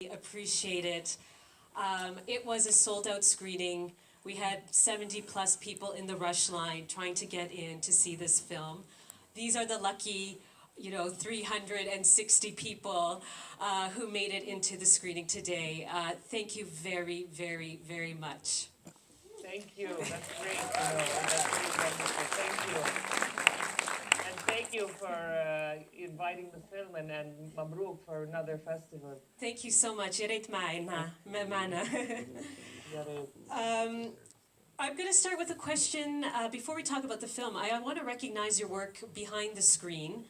Appreciate it. It was a sold out screening. We had 70 plus people in the rush line trying to get in to see this film. These are the lucky, 360 people who made it into the screening today. Thank you very, very, very much. Thank you. That's great. That's really wonderful. Thank you. And thank you for inviting the film and Mabruk for another festival. Thank you so much. Mana. I'm going to start with a question. Before we talk about the film, I want to recognize your work behind the screen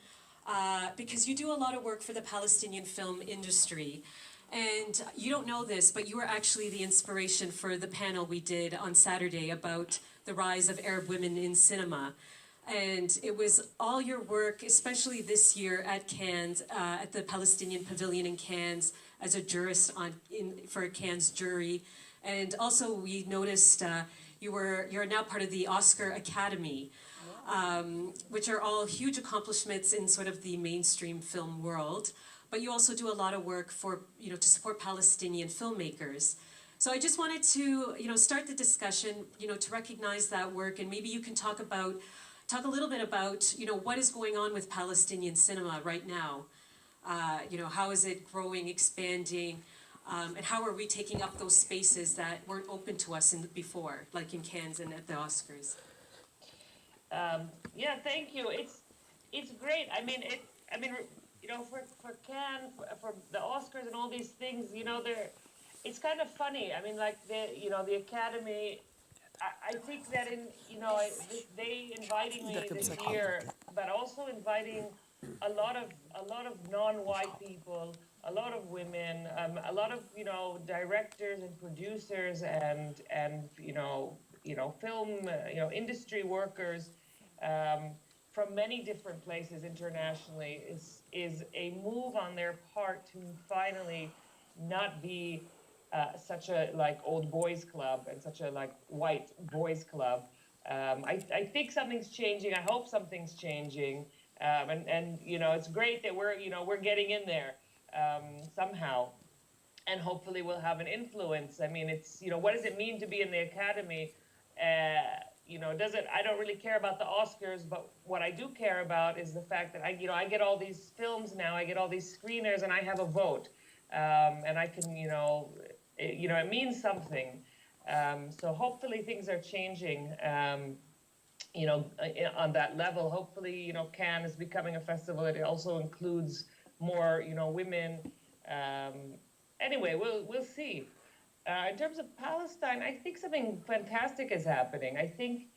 because you do a lot of work for the Palestinian film industry. And you don't know this, but you were actually the inspiration for the panel we did on Saturday about the rise of Arab women in cinema. And it was all your work, especially this year at Cannes, at the Palestinian Pavilion in Cannes, as a jurist for a Cannes jury. And also we noticed you're now part of the Oscar Academy, which are all huge accomplishments in sort of the mainstream film world. But you also do a lot of work for, to support Palestinian filmmakers. So I just wanted to, start the discussion, to recognize that work, and maybe you can talk a little bit about, what is going on with Palestinian cinema right now. How is it growing, expanding, and how are we taking up those spaces that weren't open to us before, like in Cannes and at the Oscars? Yeah, thank you. It's great. For Cannes, for the Oscars and all these things, it's kind of funny. The Academy. I think that they inviting me this year, but also inviting a lot of non-white people, a lot of women, a lot of directors and producers and film industry workers from many different places internationally is a move on their part to finally not be such a old boys club and such a white boys club. I think something's changing. I hope something's changing. And it's great that we're getting in there somehow, and hopefully we'll have an influence. It's what does it mean to be in the Academy? I don't really care about the Oscars, but what I do care about is the fact that I get all these films now, I get all these screeners, and I have a vote, and I can it means something. So hopefully things are changing. On that level, hopefully, Cannes is becoming a festival that also includes more, women. Anyway, we'll see. In terms of Palestine, I think something fantastic is happening. I think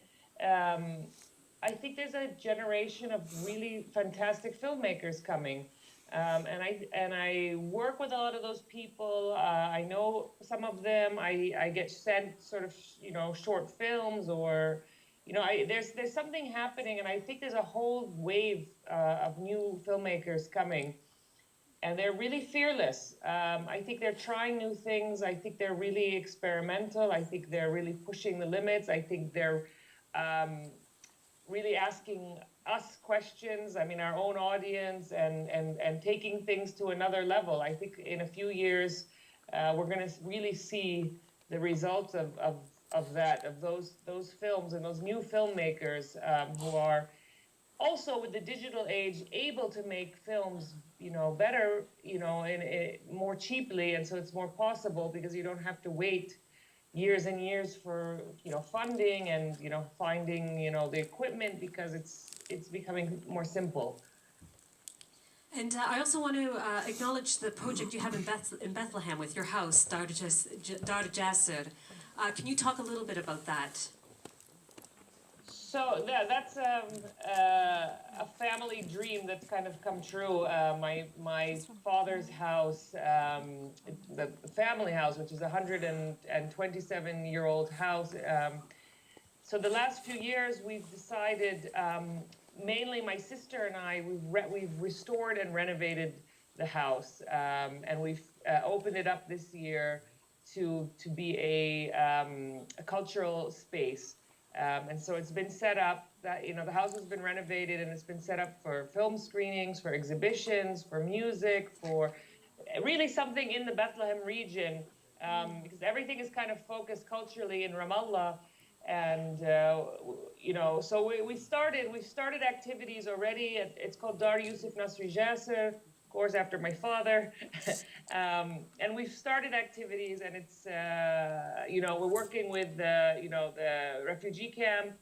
there's a generation of really fantastic filmmakers coming. And I work with a lot of those people. I know some of them. I get sent sort of, short films or, there's something happening, and I think there's a whole wave of new filmmakers coming, and they're really fearless. I think they're trying new things. I think they're really experimental. I think they're really pushing the limits. I think they're really asking us questions, our own audience, and taking things to another level. I think in a few years, we're going to really see the results of those films and those new filmmakers who are also, with the digital age, able to make films, better, more cheaply, and so it's more possible because you don't have to wait years and years for funding and finding the equipment, because it's becoming more simple. And I also want to acknowledge the project you have in Bethlehem with your house, Dar Jasser. Can you talk a little bit about that? So that's a family dream that's kind of come true. My father's house, the family house, which is a 127-year-old house. So the last few years, we've decided, mainly my sister and I, we've restored and renovated the house, and we've opened it up this year to be a cultural space. And so it's been set up that, the house has been renovated and it's been set up for film screenings, for exhibitions, for music, for really something in the Bethlehem region, because everything is kind of focused culturally in Ramallah. And so we've started activities already. It's called Dar Yusuf Nasri Jasser, of course, after my father. And we've started activities, and it's we're working with the refugee camp,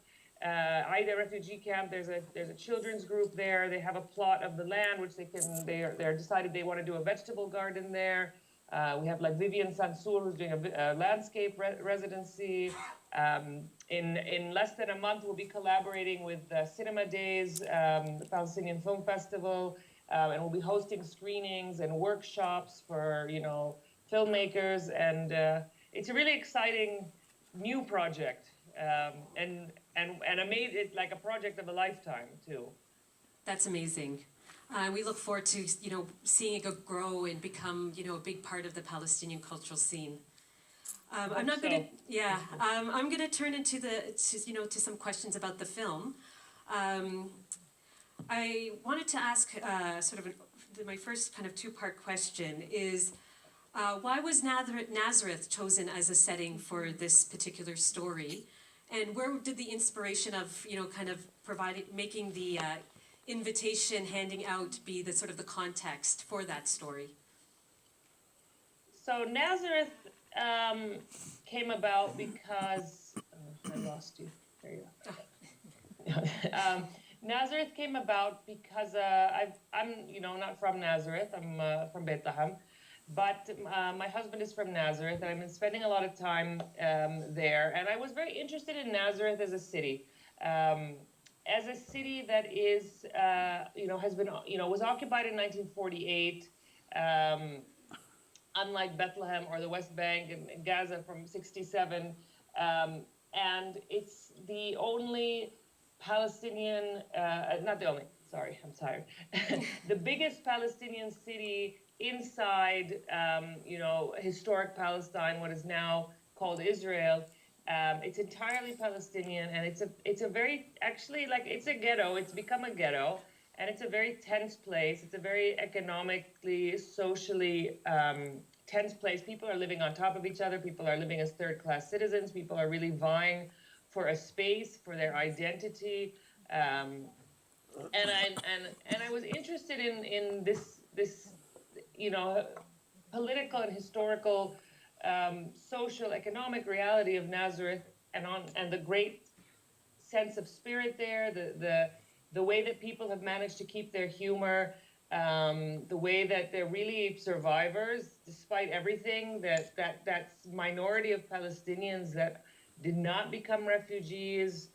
Aida refugee camp. There's a children's group there. They have a plot of the land which they're decided they want to do a vegetable garden there. We have like Vivian Sansour, who's doing a landscape residency. In less than a month, we'll be collaborating with Cinema Days, the Palestinian Film Festival, and we'll be hosting screenings and workshops for filmmakers. And it's a really exciting new project, and I made it like a project of a lifetime too. That's amazing. We look forward to seeing it grow and become a big part of the Palestinian cultural scene. I'm gonna turn into to some questions about the film. I wanted to ask my first kind of two-part question is why was Nazareth chosen as a setting for this particular story, and where did the inspiration of making the invitation handing out be the sort of the context for that story? So Nazareth came about because I lost you. There you go. Nazareth came about because I'm not from Nazareth. I'm from Bethlehem, but my husband is from Nazareth, and I've been spending a lot of time there. And I was very interested in Nazareth as a city. As a city that is, has been, was occupied in 1948, unlike Bethlehem or the West Bank and Gaza from 67. And it's the only Palestinian, not the only, sorry, I'm tired. The biggest Palestinian city inside, historic Palestine, what is now called Israel. It's entirely Palestinian, and it's a very, actually, like, it's a ghetto. It's become a ghetto, and it's a very tense place. It's a very economically, socially tense place. People are living on top of each other. People are living as third-class citizens. People are really vying for a space, for their identity. And I was interested in this political and historical social, economic reality of Nazareth, and the great sense of spirit there, the way that people have managed to keep their humor, the way that they're really survivors despite everything. That's minority of Palestinians that did not become refugees,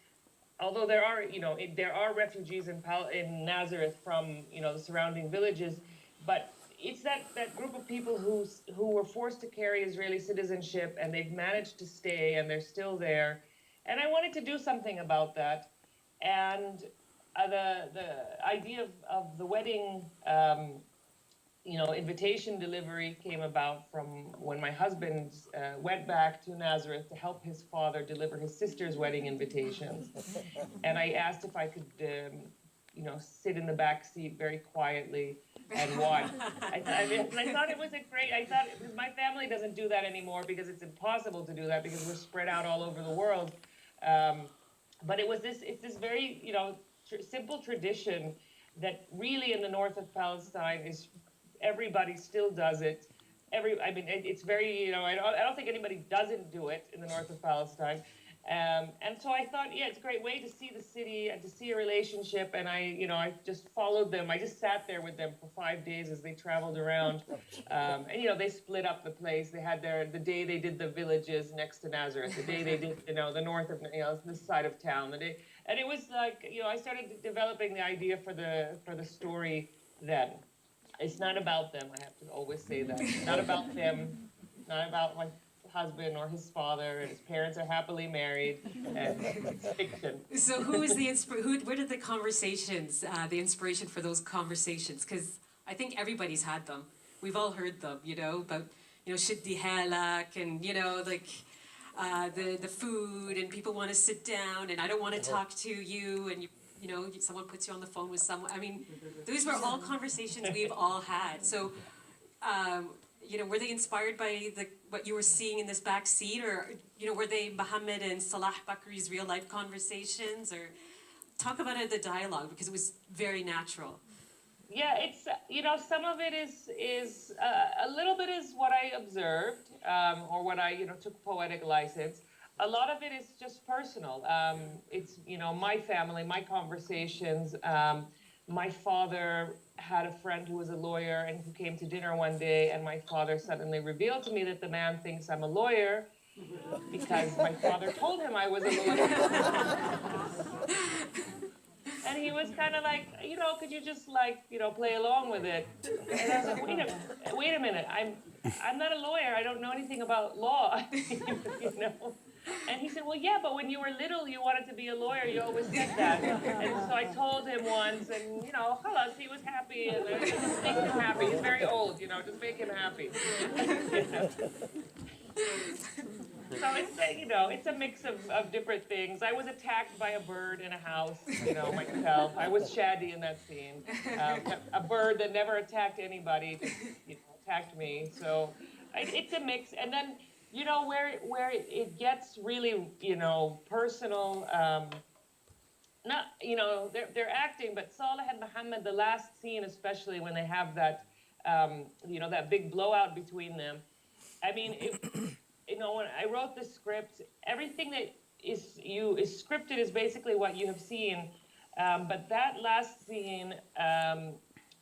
although there are refugees in Nazareth from the surrounding villages, but it's that group of people who were forced to carry Israeli citizenship, and they've managed to stay, and they're still there. And I wanted to do something about that. And the idea of the wedding, invitation delivery came about from when my husband went back to Nazareth to help his father deliver his sister's wedding invitations. And I asked if I could, sit in the back seat very quietly and watch. I thought it was because my family doesn't do that anymore, because it's impossible to do that because we're spread out all over the world. But it's this very, simple tradition that really in the north of Palestine is, everybody still does it. It's very, I don't think anybody doesn't do it in the north of Palestine. And so I thought, it's a great way to see the city and to see a relationship. And I just followed them. I just sat there with them for 5 days as they traveled around. And they split up the place. They had the day they did the villages next to Nazareth, the day they did, the north of, this side of town, and it was like, I started developing the idea for the story then. It's not about them. I have to always say that. It's not about them. Not about my husband or his father, and his parents are happily married, and it's fiction. So who is where did the conversations, the inspiration for those conversations? Because I think everybody's had them. We've all heard them, about, shiddi halak, and, the food, and people want to sit down, and I don't want to talk to you, and someone puts you on the phone with someone. I mean, those were all conversations we've all had. So were they inspired by what you were seeing in this back seat, or were they Mohammed and Salah Bakri's real life conversations, or talk about the dialogue, because it was very natural. Yeah, it's some of it is a little bit is what I observed, or what I took poetic license. A lot of it is just personal. It's my family, my conversations. My father had a friend who was a lawyer and who came to dinner one day, and my father suddenly revealed to me that the man thinks I'm a lawyer because my father told him I was a lawyer. And he was kind of like, could you just play along with it? And I was like, wait a minute, I'm not a lawyer. I don't know anything about law, And he said, well, yeah, but when you were little, you wanted to be a lawyer. You always said that. And so I told him once, and, halas, he was happy. And just make him happy. He's very old, just make him happy. So it's a mix of different things. I was attacked by a bird in a house, myself. I was Shadi in that scene. A bird that never attacked anybody, just, attacked me. So it's a mix. And then, where it gets really, personal, not, they're acting, but Saleh and Mohammed, the last scene, especially when they have that, that big blowout between them. I mean, when I wrote the script, everything that is scripted is basically what you have seen. But that last scene,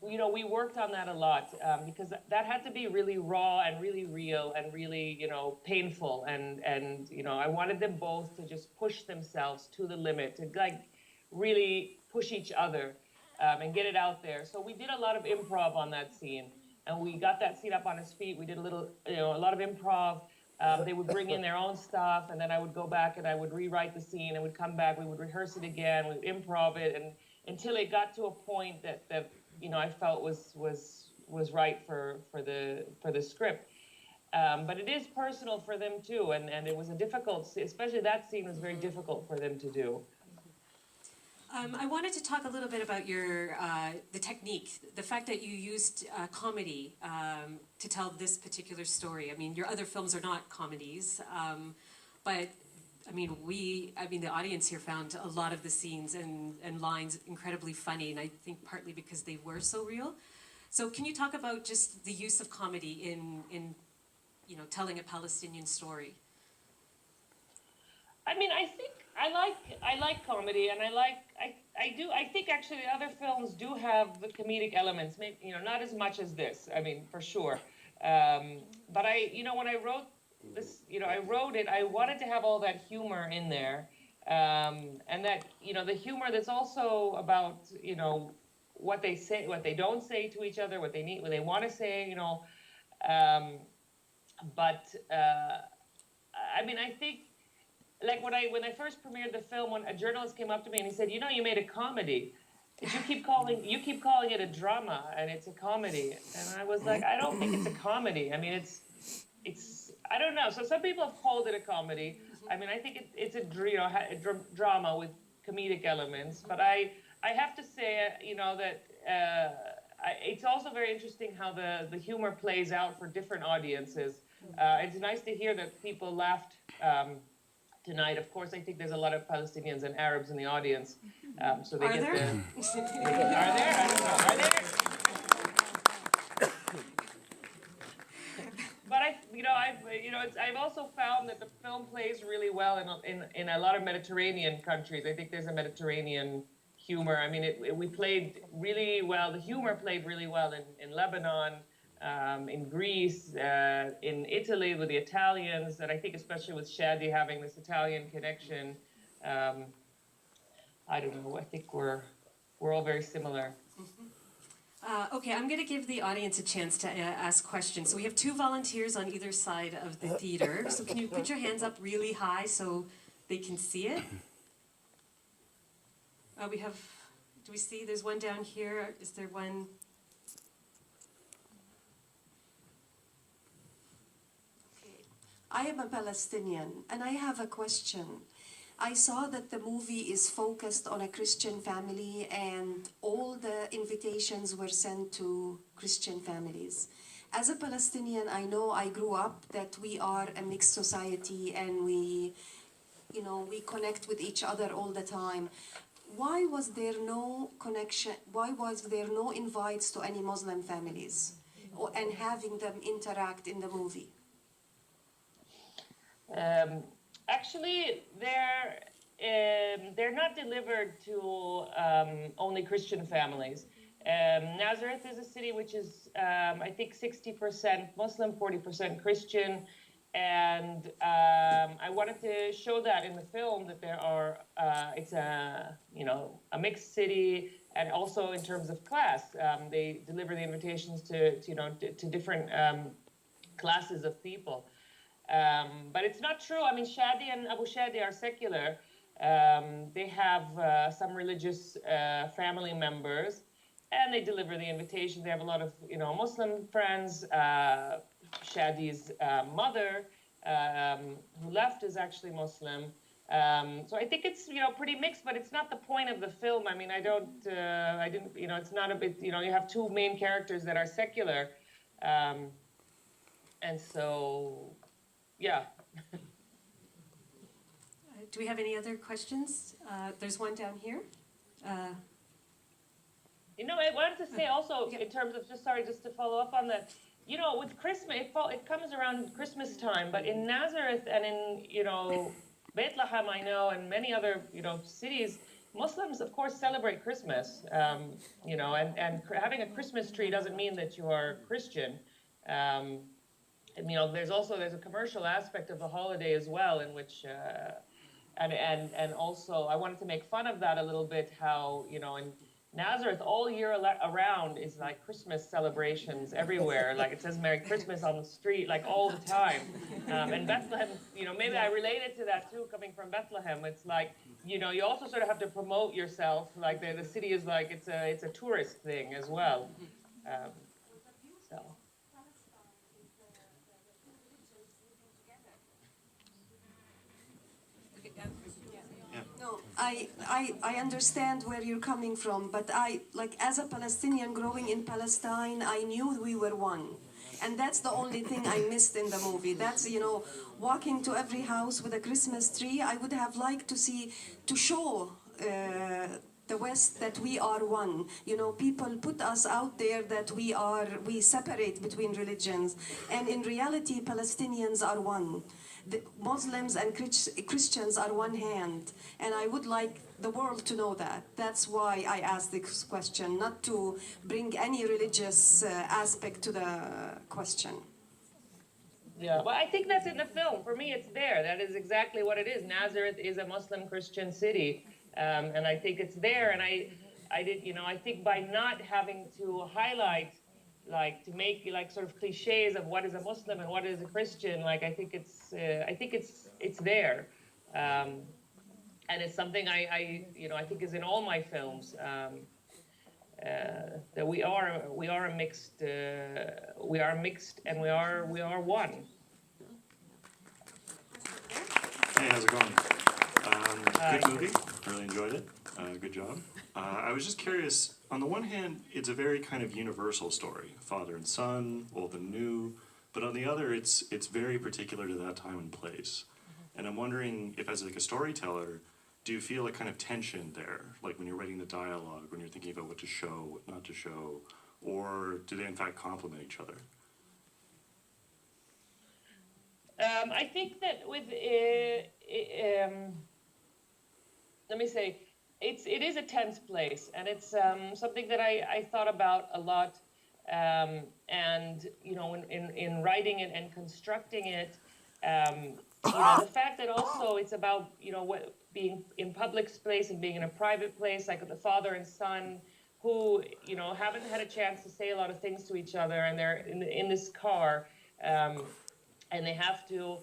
we worked on that a lot, because that had to be really raw and really real and really, painful. And I wanted them both to just push themselves to the limit, to really push each other, and get it out there. So we did a lot of improv on that scene, and we got that scene up on his feet. We did a lot of improv. They would bring in their own stuff, and then I would go back and I would rewrite the scene, and we'd come back, we would rehearse it again, we'd improv it, and until it got to a point that I felt was right for the script. But it is personal for them too, and it was a difficult, especially that scene was very difficult for them to do. I wanted to talk a little bit about the technique, the fact that you used comedy to tell this particular story. I mean, your other films are not comedies, but the audience here found a lot of the scenes and lines incredibly funny, and I think partly because they were so real. So can you talk about just the use of comedy in telling a Palestinian story? I mean, I think I like comedy, and I think actually other films do have the comedic elements, maybe, not as much as this, I mean, for sure. But when I wrote this, I wanted to have all that humor in there, and that, the humor that's also about, what they say, what they don't say to each other, what they want to say, but I think, when I first premiered the film, when a journalist came up to me and he said, you made a comedy. You keep calling it a drama, and it's a comedy. And I was like, I don't think it's a comedy. I mean, it's I don't know. So some people have called it a comedy. I mean, I think it's a drama with comedic elements. But I have to say, that it's also very interesting how the humor plays out for different audiences. It's nice to hear that people laughed tonight. Of course, I think there's a lot of Palestinians and Arabs in the audience, so they Are there? Are there? I don't know. Are there? But I've also found that the film plays really well in a lot of Mediterranean countries. I think there's a Mediterranean humor. I mean, we played really well. The humor played really well in Lebanon. In Greece, in Italy with the Italians, and I think especially with Shadi having this Italian connection, I don't know, I think we're all very similar. Okay, I'm going to give the audience a chance to ask questions. So we have two volunteers on either side of the theater. So can you put your hands up really high so they can see it? Do we see, there's one down here. Is there one? I am a Palestinian, and I have a question. I saw that the movie is focused on a Christian family, and all the invitations were sent to Christian families. As a Palestinian, I know I grew up that we are a mixed society and we connect with each other all the time. Why was there no connection? Why was there no invites to any Muslim families and having them interact in the movie? Actually, they're not delivered to only Christian families. Nazareth is a city which is, I think, 60% Muslim, 40% Christian, and I wanted to show that in the film that there are, it's a mixed city, and also in terms of class, they deliver the invitations to different classes of people. But it's not true. I mean, Shadi and Abu Shadi are secular. They have some religious family members, and they deliver the invitation. They have a lot of, Muslim friends. Shadi's mother, who left, is actually Muslim. So I think it's, pretty mixed, but it's not the point of the film. I mean, it's not a bit, you have two main characters that are secular. And so, yeah. Do we have any other questions? There's one down here. I wanted to say also, in terms of, just to follow up on that, with Christmas, it comes around Christmas time, but in Nazareth and in, Bethlehem, I know, and many other, cities, Muslims, of course, celebrate Christmas, and having a Christmas tree doesn't mean that you are Christian. And, there's a commercial aspect of the holiday as well, in which, and also I wanted to make fun of that a little bit, how, in Nazareth all year around is like Christmas celebrations everywhere. Like it says Merry Christmas on the street, like all the time. And Bethlehem, maybe I related to that too, coming from Bethlehem. It's like, you also sort of have to promote yourself. Like the city is like, it's a tourist thing as well. So. No, I understand where you're coming from, but as a Palestinian growing in Palestine, I knew we were one. And that's the only thing I missed in the movie. That's, walking to every house with a Christmas tree. I would have liked to show the West that we are one. People put us out there that we separate between religions. And in reality, Palestinians are one. The Muslims and Christians are one hand, and I would like the world to know that. That's why I asked this question, not to bring any religious aspect to the question. Yeah, well, I think that's in the film. For me, it's there. That is exactly what it is. Nazareth is a Muslim Christian city, and I think it's there. And I think by not having to highlight, to make sort of cliches of what is a Muslim and what is a Christian, I think it's there, and it's something I think is in all my films, that we are a mixed, we are mixed, and we are one. Hey, how's it going? Good movie. Really enjoyed it. Good job. I was just curious, on the one hand, it's a very kind of universal story, father and son, old and new, but on the other, it's very particular to that time and place. And I'm wondering if, as a storyteller, do you feel a kind of tension there, like when you're writing the dialogue, when you're thinking about what to show, what not to show, or do they in fact complement each other? I think that with, let me say, it is a tense place, and it's something that I thought about a lot, and in writing it and constructing it, the fact that also it's about being in public space and being in a private place, like the father and son who haven't had a chance to say a lot of things to each other, and they're in this car, and they have to.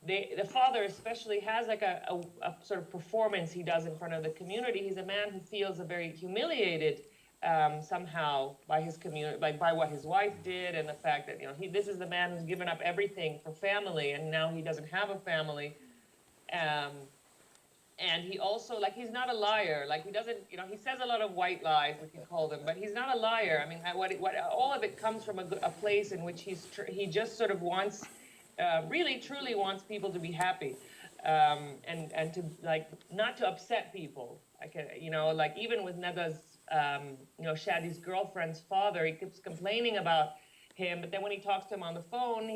The father especially has like a sort of performance he does in front of the community. He's a man who feels very humiliated somehow by his community, by what his wife did, and the fact that this is the man who's given up everything for family, and now he doesn't have a family. And he also, like, he's not a liar. Like, he doesn't, you know, he says a lot of white lies, we can call them, but he's not a liar. I mean, all of it comes from a place in which he just sort of wants, really, truly wants people to be happy, and to, like, not to upset people. Like, you know, like, even with Nada's, you know, Shadi's girlfriend's father, he keeps complaining about him, but then when he talks to him on the phone,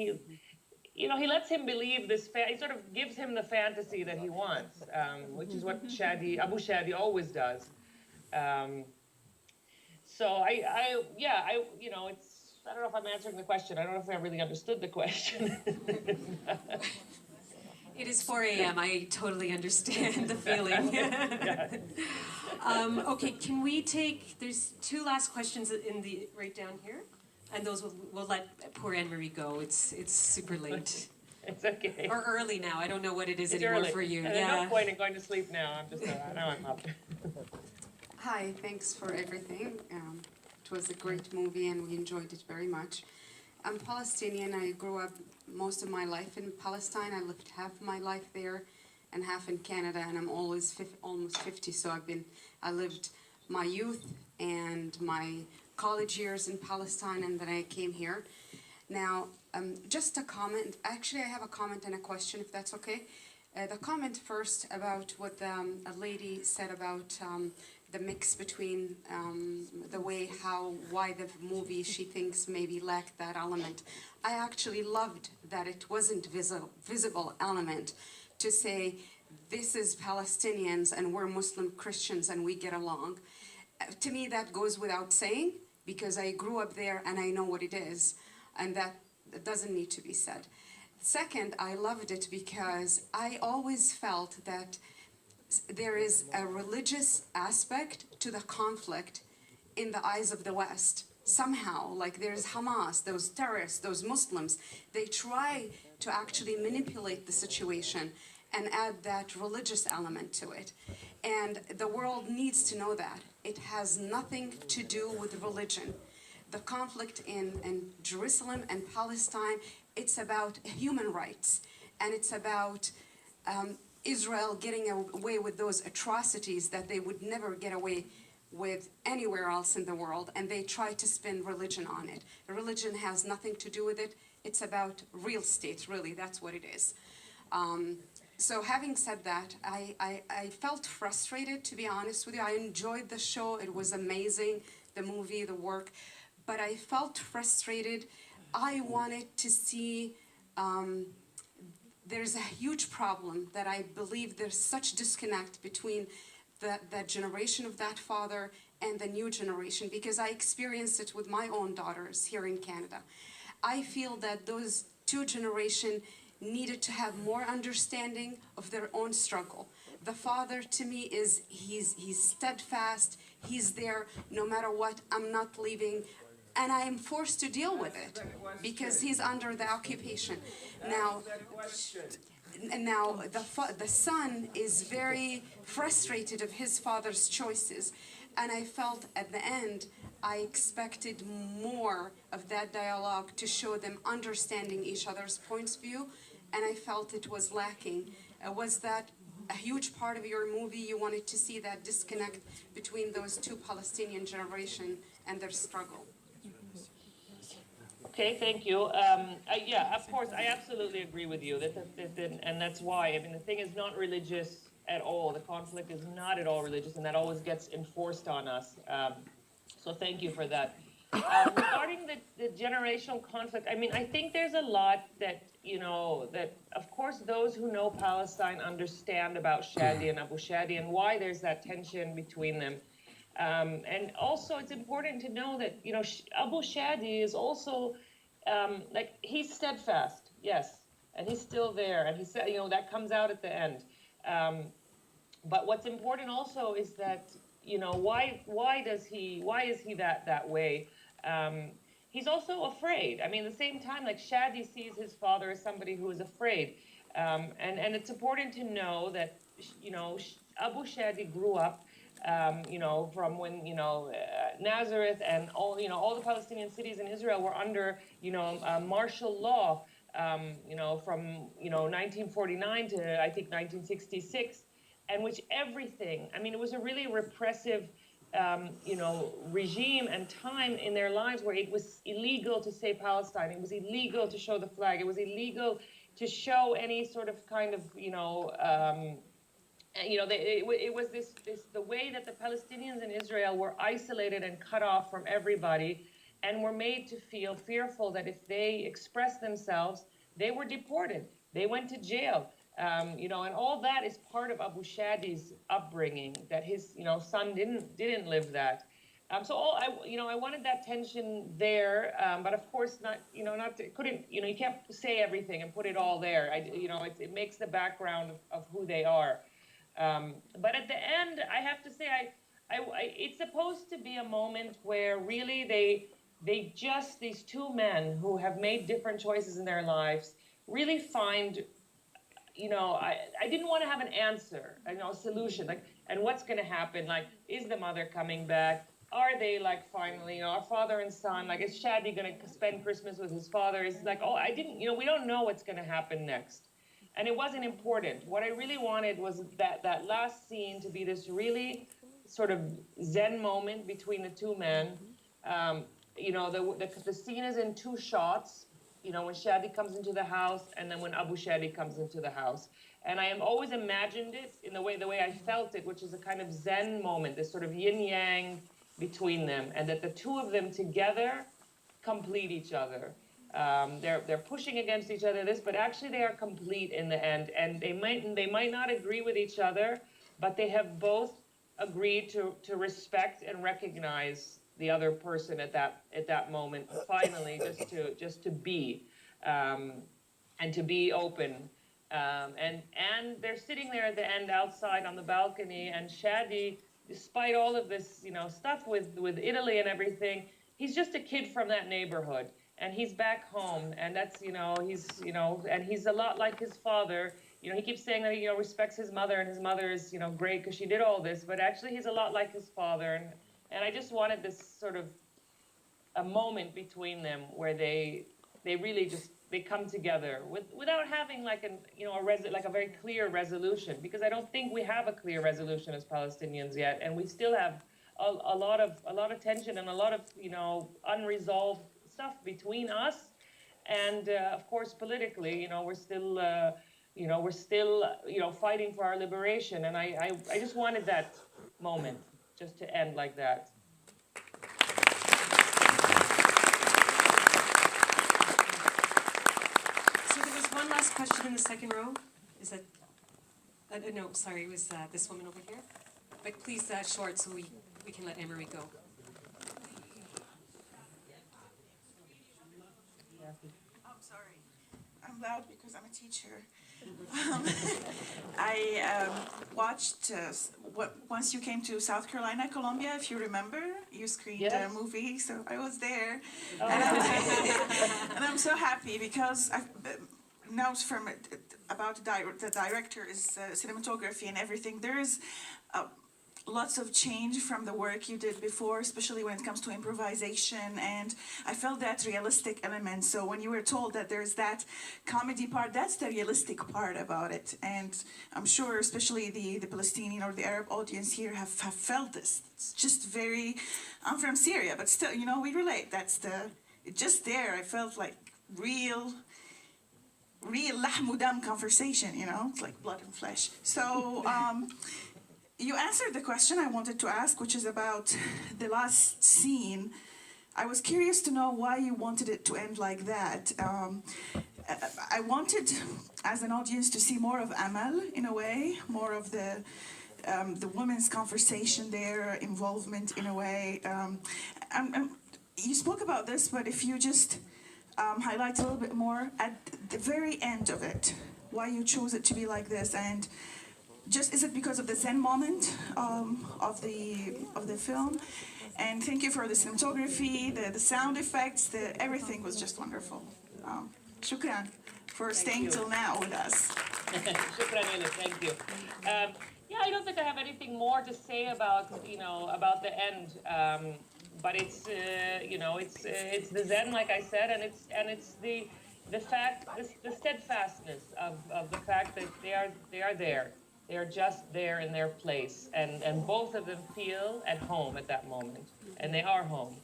you know, he lets him believe this, he sort of gives him the fantasy that he wants, which is what Abu Shadi always does. So you know, I don't know if I'm answering the question. I don't know if I really understood the question. It is 4 a.m. I totally understand the feeling. Okay, can we take, there's 2 last questions right down here. And those we'll let poor Anne-Marie go. It's super late. It's okay. Or early now. I don't know what it is It's anymore early. for you. There's no point in going to sleep now. I'm just, now I'm up. Hi, thanks for everything. It was a great movie and we enjoyed it very much. I'm Palestinian. I grew up most of my life in Palestine. I lived half my life there and half in Canada, and I'm almost 50, so I lived my youth and my college years in Palestine, and then I came here. Now, just a comment. Actually, I have a comment and a question, if that's okay. The comment first about what a lady said about the mix between why the movie she thinks maybe lacked that element. I actually loved that it wasn't visible element to say this is Palestinians and we're Muslim Christians and we get along. To me, that goes without saying, because I grew up there and I know what it is, and that doesn't need to be said. Second, I loved it because I always felt that there is a religious aspect to the conflict in the eyes of the West. Somehow, like there's Hamas, those terrorists, those Muslims, they try to actually manipulate the situation and add that religious element to it. And the world needs to know that. It has nothing to do with religion. The conflict in Jerusalem and Palestine, it's about human rights. And it's about Israel getting away with those atrocities that they would never get away with anywhere else in the world. And they try to spin religion on it. Religion has nothing to do with it. It's about real estate, really. That's what it is. So having said that, I felt frustrated, to be honest with you. I enjoyed the show. It was amazing, the movie, the work. But I felt frustrated. I wanted to see, there's a huge problem that I believe there's such disconnect between the generation of that father and the new generation, because I experienced it with my own daughters here in Canada. I feel that those 2 generations needed to have more understanding of their own struggle. The father, to me, he's steadfast, he's there no matter what, I'm not leaving, and I am forced to deal with it because he's under the occupation. Now the son is very frustrated of his father's choices, and I felt at the end I expected more of that dialogue to show them understanding each other's points of view, and I felt it was lacking. Was that a huge part of your movie? You wanted to see that disconnect between those 2 Palestinian generations and their struggle? Okay, thank you. Yeah, of course, I absolutely agree with you. And that's why, I mean, the thing is not religious at all. The conflict is not at all religious, and that always gets enforced on us. So thank you for that. Regarding the generational conflict, I mean, I think there's a lot that, you know, that of course those who know Palestine understand about Shadi and Abu Shadi and why there's that tension between them. And also it's important to know that, you know, Abu Shadi is also, like, he's steadfast, yes, and he's still there, and he said, you know, that comes out at the end. But what's important also is that, you know, why is he that way? He's also afraid. I mean, at the same time, like, Shadi sees his father as somebody who is afraid. And it's important to know that, you know, Abu Shadi grew up, you know, from when, you know, Nazareth and all, you know, all the Palestinian cities in Israel were under, you know, martial law, you know, from, you know, 1949 to, I think, 1966. and which everything, I mean, it was a really repressive, regime and time in their lives where it was illegal to say Palestine. It was illegal to show the flag. It was illegal to show any sort of kind of, it was the way that the Palestinians in Israel were isolated and cut off from everybody, and were made to feel fearful that if they expressed themselves, they were deported. They went to jail. And all that is part of Abu Shadi's upbringing. That his, son didn't live that. I wanted that tension there, but of course not. Couldn't. You can't say everything and put it all there. It makes the background of who they are. But at the end, I have to say, it's supposed to be a moment where really these two men who have made different choices in their lives really find, I didn't want to have an answer, a solution, and what's going to happen? Is the mother coming back? Are they finally, our father and son, is Shadi going to spend Christmas with his father? Is we don't know what's going to happen next. And it wasn't important. What I really wanted was that last scene to be this really sort of Zen moment between the two men. The scene is in two shots, when Shadi comes into the house and then when Abu Shadi comes into the house. And I have always imagined it in the way I felt it, which is a kind of Zen moment, this sort of yin-yang between them, and that the two of them together complete each other. They're pushing against each other, but actually they are complete in the end. And they might not agree with each other, but they have both agreed to respect and recognize the other person at that moment. Finally, just to be, and to be open. And they're sitting there at the end outside on the balcony, and Shadi, despite all of this, stuff with Italy and everything, he's just a kid from that neighborhood. And he's back home, and that's, and he's a lot like his father. He keeps saying that he, respects his mother, and his mother is, great because she did all this, but actually he's a lot like his father. And I just wanted this sort of a moment between them where they really just, they come together without having a very clear resolution, because I don't think we have a clear resolution as Palestinians yet, and we still have a lot of tension and a lot of, unresolved stuff between us, and of course politically, we're still fighting for our liberation, and I just wanted that moment just to end like that. So there was one last question in the second row. Is that? No, sorry, it was this woman over here. But please, short, so we can let Anne-Marie go. I'm sorry. I'm loud because I'm a teacher. I watched once you came to South Carolina, Columbia, if you remember, you screened a movie, so I was there. Oh. And I'm so happy because I know from about the director is cinematography and everything. There is lots of change from the work you did before, especially when it comes to improvisation, and I felt that realistic element. So when you were told that there's that comedy part, that's the realistic part about it. And I'm sure especially the Palestinian or the Arab audience here have felt this. It's just very, I'm from Syria, but still, we relate. Just there, I felt like real lahm udam conversation, it's like blood and flesh. So, you answered the question I wanted to ask, which is about the last scene. I was curious to know why you wanted it to end like that. I wanted, as an audience, to see more of Amal, in a way, more of the women's conversation there, involvement in a way. You spoke about this, but if you just highlight a little bit more at the very end of it, why you chose it to be like this, and is it because of the Zen moment of the film? And thank you for the cinematography, the sound effects, everything was just wonderful. Shukran for staying till now with us. Shukran, thank you. I don't think I have anything more to say about the end. But it's the Zen, like I said, and it's the fact, the steadfastness of the fact that they are there. They're just there in their place, and both of them feel at home at that moment, and they are home.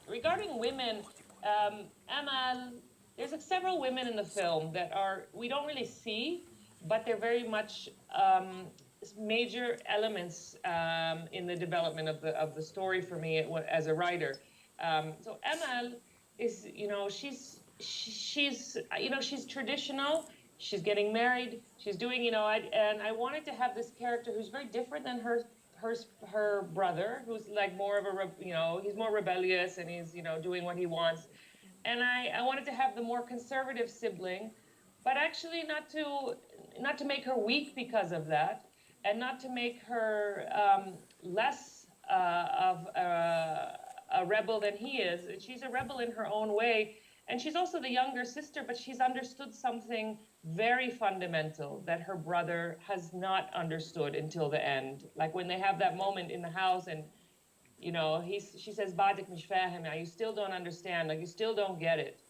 Regarding women, Amal, there's several women in the film that we don't really see, but they're very much major elements in the development of the story for me as a writer. So Amal is, she's traditional. She's getting married. She's doing, and I wanted to have this character who's very different than her brother, who's like more of he's more rebellious and he's, doing what he wants. And I wanted to have the more conservative sibling, but actually not to make her weak because of that, and not to make her less of a rebel than he is. She's a rebel in her own way. And she's also the younger sister, but she's understood something very fundamental that her brother has not understood until the end. Like when they have that moment in the house and, she says, "Badik mish fahem," you still don't understand, like you still don't get it.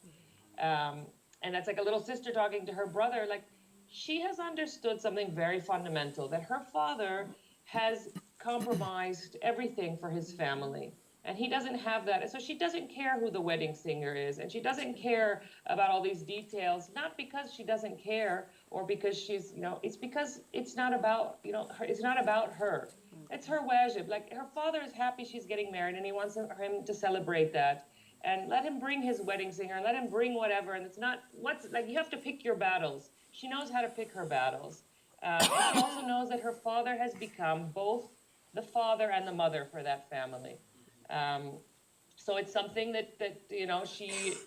And that's like a little sister talking to her brother. Like she has understood something very fundamental, that her father has compromised everything for his family. And he doesn't have that. So she doesn't care who the wedding singer is. And she doesn't care about all these details, not because she doesn't care or because she's, it's because it's not about, it's not about her. It's her wajib. Like her father is happy she's getting married and he wants him to celebrate that. And let him bring his wedding singer and let him bring whatever. And it's not, you have to pick your battles. She knows how to pick her battles. And she also knows that her father has become both the father and the mother for that family. So it's something that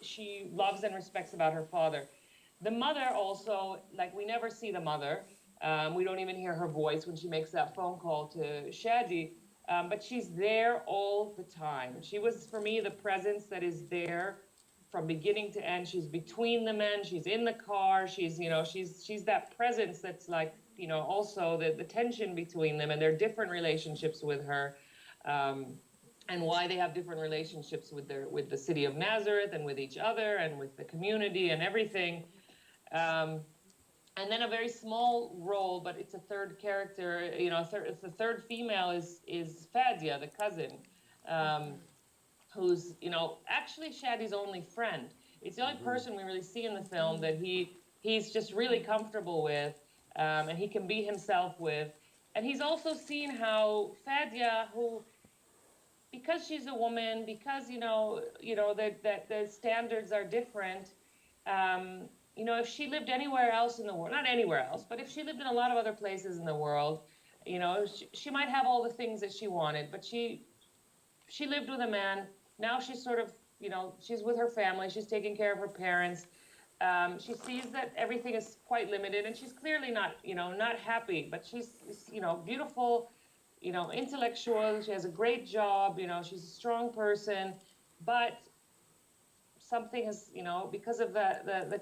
she loves and respects about her father. The mother also, like we never see the mother. We don't even hear her voice when she makes that phone call to Shadi. But she's there all the time. She was, for me, the presence that is there from beginning to end. She's between the men. She's in the car. She's that presence that's like, also the tension between them and their different relationships with her. And why they have different relationships with the city of Nazareth and with each other and with the community and everything. And then a very small role, but it's a third character, the third female is Fadia, the cousin, who's, actually Shadi's only friend. It's the only person we really see in the film that he's just really comfortable with, and he can be himself with. And he's also seen how Fadia, who, because she's a woman, because that the standards are different. If she lived anywhere else in the world, not anywhere else, but if she lived in a lot of other places in the world, she might have all the things that she wanted, but she lived with a man. Now she's sort of, she's with her family. She's taking care of her parents. She sees that everything is quite limited, and she's clearly not happy. But she's, beautiful. Intellectual, she has a great job, she's a strong person, but something has, because of the